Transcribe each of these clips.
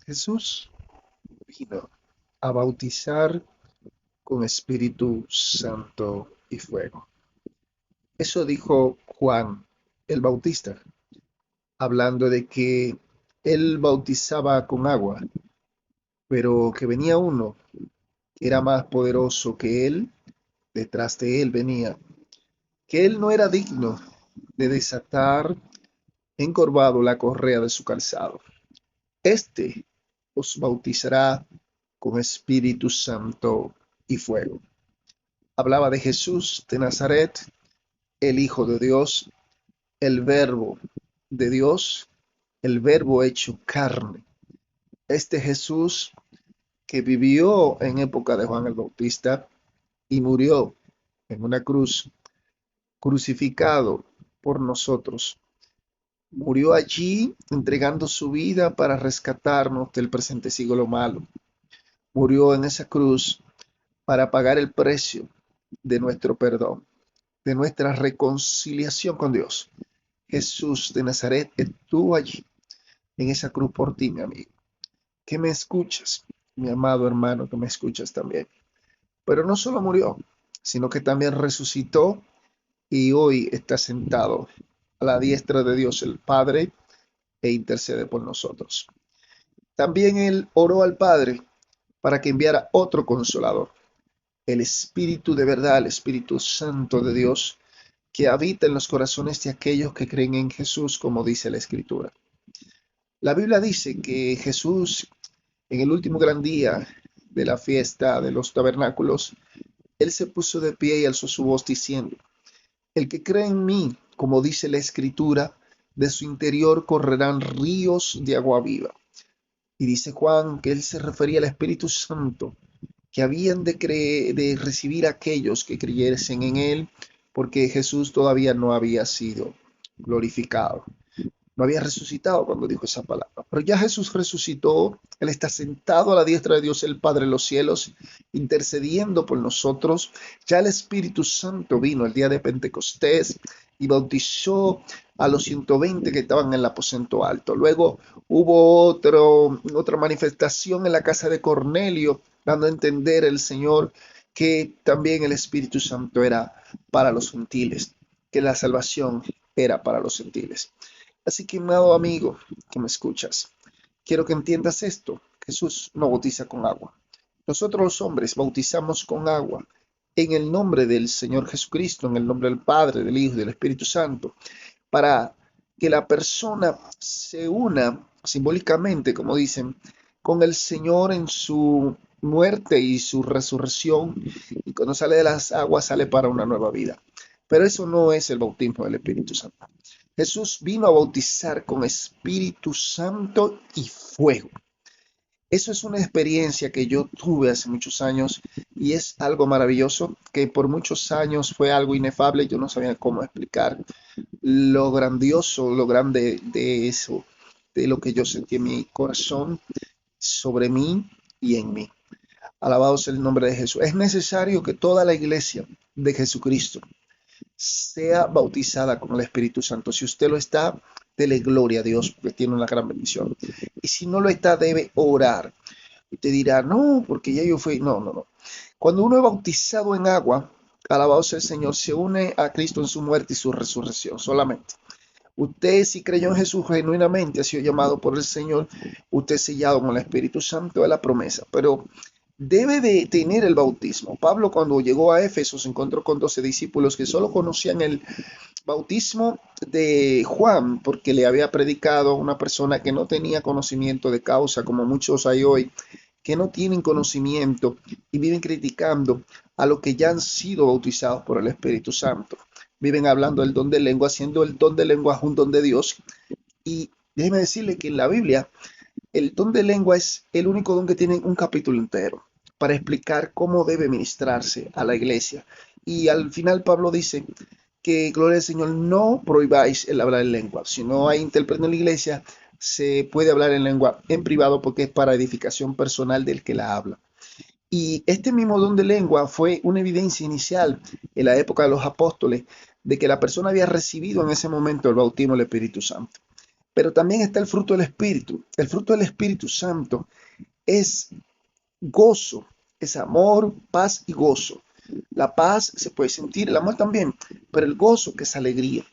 Jesús vino a bautizar con Espíritu Santo y fuego. Eso dijo Juan el Bautista, hablando de que él bautizaba con agua, pero que venía uno que era más poderoso que él, detrás de él venía, que él no era digno de desatar encorvado la correa de su calzado. Este os bautizará con Espíritu Santo y fuego. Hablaba de Jesús de Nazaret, el Hijo de Dios, el Verbo de Dios, el Verbo hecho carne. Este Jesús que vivió en época de Juan el Bautista y murió en una cruz, crucificado por nosotros. Murió allí entregando su vida para rescatarnos del presente siglo malo. Murió en esa cruz para pagar el precio de nuestro perdón, de nuestra reconciliación con Dios. Jesús de Nazaret estuvo allí en esa cruz por ti, mi amigo. Que me escuchas, mi amado hermano, que me escuchas también. Pero no solo murió, sino que también resucitó y hoy está sentado a la diestra de Dios el Padre e intercede por nosotros. También él oró al Padre para que enviara otro consolador, el Espíritu de verdad, el Espíritu Santo de Dios, que habita en los corazones de aquellos que creen en Jesús, como dice la Escritura. La Biblia dice que Jesús, en el último gran día de la fiesta de los tabernáculos, él se puso de pie y alzó su voz diciendo: el que cree en mí, como dice la Escritura, de su interior correrán ríos de agua viva. Y dice Juan que él se refería al Espíritu Santo, que habían de recibir aquellos que creyesen en él, porque Jesús todavía no había sido glorificado. No había resucitado cuando dijo esa palabra. Pero ya Jesús resucitó, Él está sentado a la diestra de Dios el Padre en los cielos, intercediendo por nosotros. Ya el Espíritu Santo vino el día de Pentecostés y bautizó a los 120 que estaban en el aposento alto. Luego hubo otra manifestación en la casa de Cornelio, dando a entender el Señor que también el Espíritu Santo era para los gentiles, que la salvación era para los gentiles. Así que, amado amigo que me escuchas, quiero que entiendas esto. Jesús no bautiza con agua. Nosotros los hombres bautizamos con agua en el nombre del Señor Jesucristo, en el nombre del Padre, del Hijo y del Espíritu Santo, para que la persona se una simbólicamente, como dicen, con el Señor en su muerte y su resurrección, y cuando sale de las aguas sale para una nueva vida. Pero eso no es el bautismo del Espíritu Santo. Jesús vino a bautizar con Espíritu Santo y fuego. Eso es una experiencia que yo tuve hace muchos años y es algo maravilloso que por muchos años fue algo inefable. Yo no sabía cómo explicar lo grandioso, lo grande de eso, de lo que yo sentí en mi corazón, sobre mí y en mí. Alabado sea el nombre de Jesús. Es necesario que toda la iglesia de Jesucristo sea bautizada con el Espíritu Santo. Si usted lo está, dele gloria a Dios porque tiene una gran bendición. Y si no lo está, debe orar. Y te dirá, no, porque ya yo fui. No, no, no. Cuando uno es bautizado en agua, alabado sea el Señor, se une a Cristo en su muerte y su resurrección solamente. Usted, si creyó en Jesús genuinamente, ha sido llamado por el Señor, usted es sellado con el Espíritu Santo de la promesa. Pero debe de tener el bautismo. Pablo, cuando llegó a Éfeso, se encontró con 12 discípulos que solo conocían el bautismo de Juan porque le había predicado a una persona que no tenía conocimiento de causa, como muchos hay hoy, que no tienen conocimiento y viven criticando a los que ya han sido bautizados por el Espíritu Santo. Viven hablando del don de lengua, haciendo el don de lengua un don de Dios. Y déjeme decirle que en la Biblia el don de lengua es el único don que tiene un capítulo entero para explicar cómo debe ministrarse a la iglesia. Y al final Pablo dice que, gloria al Señor, no prohibáis el hablar en lengua. Si no hay intérprete en la iglesia, se puede hablar en lengua en privado porque es para edificación personal del que la habla. Y este mismo don de lengua fue una evidencia inicial en la época de los apóstoles de que la persona había recibido en ese momento el bautismo del Espíritu Santo. pero también está el fruto del Espíritu. El fruto del Espíritu Santo es gozo, es amor, paz y gozo. La paz se puede sentir, el amor también, pero el gozo que es alegría.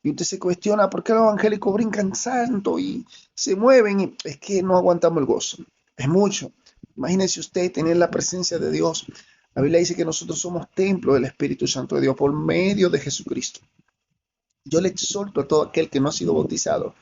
Y usted se cuestiona por qué los evangélicos brincan santo y se mueven. Y es que no aguantamos el gozo. Es mucho. Imagínese usted tener la presencia de Dios. La Biblia dice que nosotros somos templo del Espíritu Santo de Dios por medio de Jesucristo. Yo le exhorto a todo aquel que no ha sido bautizado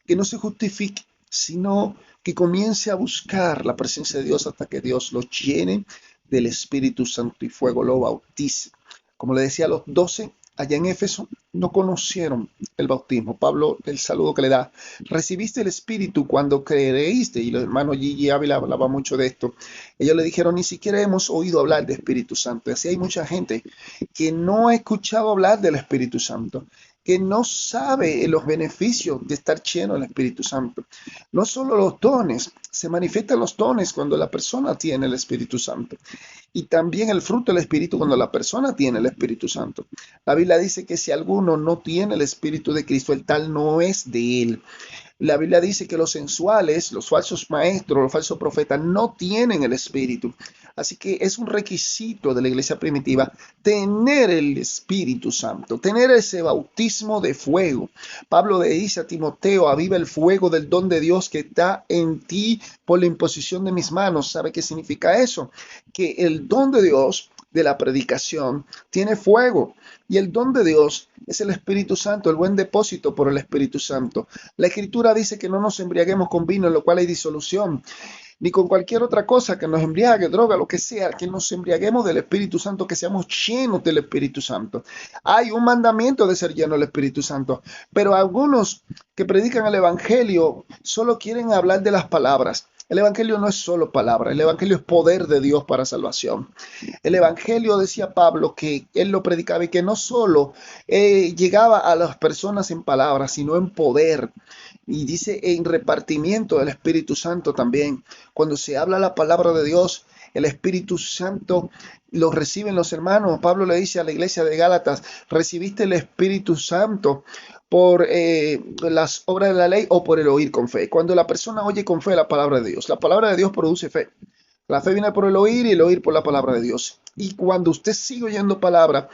que no se justifique, sino que comience a buscar la presencia de Dios hasta que Dios lo llene del Espíritu Santo y fuego lo bautice. Como le decía a los 12, allá en Éfeso, no conocieron el bautismo. Pablo, el saludo que le da, recibiste el Espíritu cuando creíste, y los hermanos Gigi Ávila hablaba mucho de esto. Ellos le dijeron, ni siquiera hemos oído hablar de Espíritu Santo. Y así hay mucha gente que no ha escuchado hablar del Espíritu Santo, que no sabe los beneficios de estar lleno del Espíritu Santo. No solo los dones, se manifiestan los dones cuando la persona tiene el Espíritu Santo. Y también el fruto del Espíritu cuando la persona tiene el Espíritu Santo. La Biblia dice que si alguno no tiene el Espíritu de Cristo, el tal no es de él. La Biblia dice que los sensuales, los falsos maestros, los falsos profetas no tienen el Espíritu. Así que es un requisito de la iglesia primitiva tener el Espíritu Santo, tener ese bautismo de fuego. Pablo le dice a Timoteo, aviva el fuego del don de Dios que está en ti por la imposición de mis manos. ¿Sabe qué significa eso? Que el don de Dios de la predicación tiene fuego. Y el don de Dios es el Espíritu Santo, el buen depósito por el Espíritu Santo. La Escritura dice que no nos embriaguemos con vino, en lo cual hay disolución, ni con cualquier otra cosa que nos embriague, droga, lo que sea, que nos embriaguemos del Espíritu Santo, que seamos llenos del Espíritu Santo. Hay un mandamiento de ser lleno del Espíritu Santo, pero algunos que predican el Evangelio solo quieren hablar de las palabras. El Evangelio no es solo palabra, el Evangelio es poder de Dios para salvación. El Evangelio, decía Pablo, que él lo predicaba y que no solo llegaba a las personas en palabras, sino en poder. Y dice en repartimiento del Espíritu Santo también. Cuando se habla la palabra de Dios, el Espíritu Santo lo reciben los hermanos. Pablo le dice a la iglesia de Gálatas, recibiste el Espíritu Santo por las obras de la ley o por el oír con fe. Cuando la persona oye con fe la palabra de Dios, la palabra de Dios produce fe. La fe viene por el oír y el oír por la palabra de Dios. Y cuando usted sigue oyendo palabra,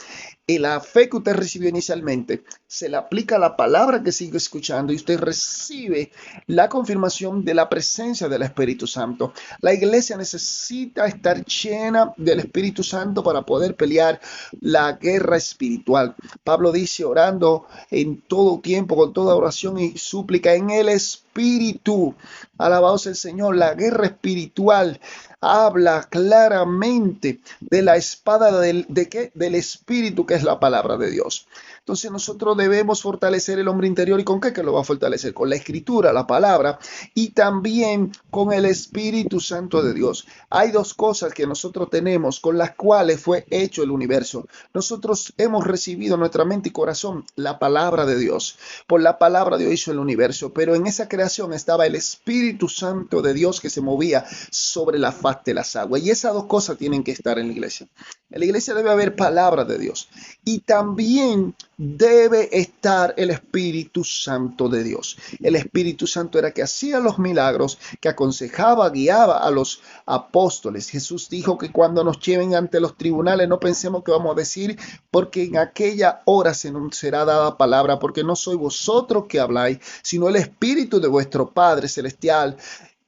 y la fe que usted recibió inicialmente se le aplica a la palabra que sigue escuchando y usted recibe la confirmación de la presencia del Espíritu Santo. La iglesia necesita estar llena del Espíritu Santo para poder pelear la guerra espiritual. Pablo dice, orando en todo tiempo, con toda oración y súplica en el Espíritu. Alabado sea el Señor. La guerra espiritual habla claramente de la espada del Espíritu, que es la palabra de Dios. Entonces nosotros debemos fortalecer el hombre interior. ¿Y con qué que lo va a fortalecer? Con la Escritura, la palabra, y también con el Espíritu Santo de Dios. Hay dos cosas que nosotros tenemos con las cuales fue hecho el universo. Nosotros hemos recibido en nuestra mente y corazón la palabra de Dios. Por la palabra Dios hizo el universo, pero en esa creación estaba el Espíritu Santo de Dios que se movía sobre la faz de las aguas. Y esas dos cosas tienen que estar en la iglesia. En la iglesia debe haber palabra de Dios y también debe estar el Espíritu Santo de Dios. El Espíritu Santo era que hacía los milagros, que aconsejaba, guiaba a los apóstoles. Jesús dijo que cuando nos lleven ante los tribunales no pensemos que vamos a decir, porque en aquella hora se nos será dada palabra, porque no sois vosotros que habláis, sino el Espíritu de vuestro Padre Celestial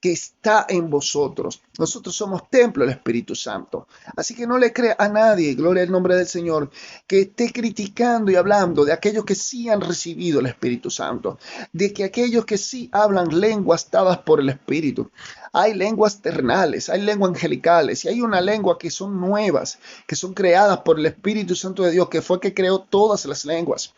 que está en vosotros. Nosotros somos templo del Espíritu Santo. Así que no le crea a nadie, gloria al nombre del Señor, que esté criticando y hablando de aquellos que sí han recibido el Espíritu Santo, de que aquellos que sí hablan lenguas dadas por el Espíritu. Hay lenguas terrenales, hay lenguas angelicales y hay una lengua que son nuevas, que son creadas por el Espíritu Santo de Dios, que fue el que creó todas las lenguas.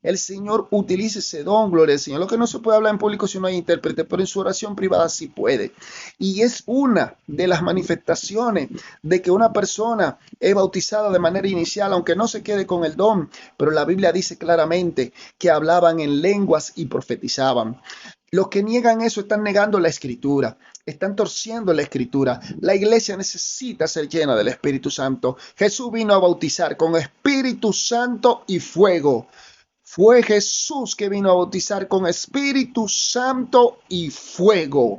El Señor utiliza ese don, gloria al Señor. Lo que no se puede hablar en público si no hay intérprete, pero en su oración privada sí puede. Y es una de las manifestaciones de que una persona es bautizada de manera inicial, aunque no se quede con el don. Pero la Biblia dice claramente que hablaban en lenguas y profetizaban. Los que niegan eso están negando la Escritura, están torciendo la Escritura. La iglesia necesita ser llena del Espíritu Santo. Jesús vino a bautizar con Espíritu Santo y fuego. Fue Jesús que vino a bautizar con Espíritu Santo y fuego.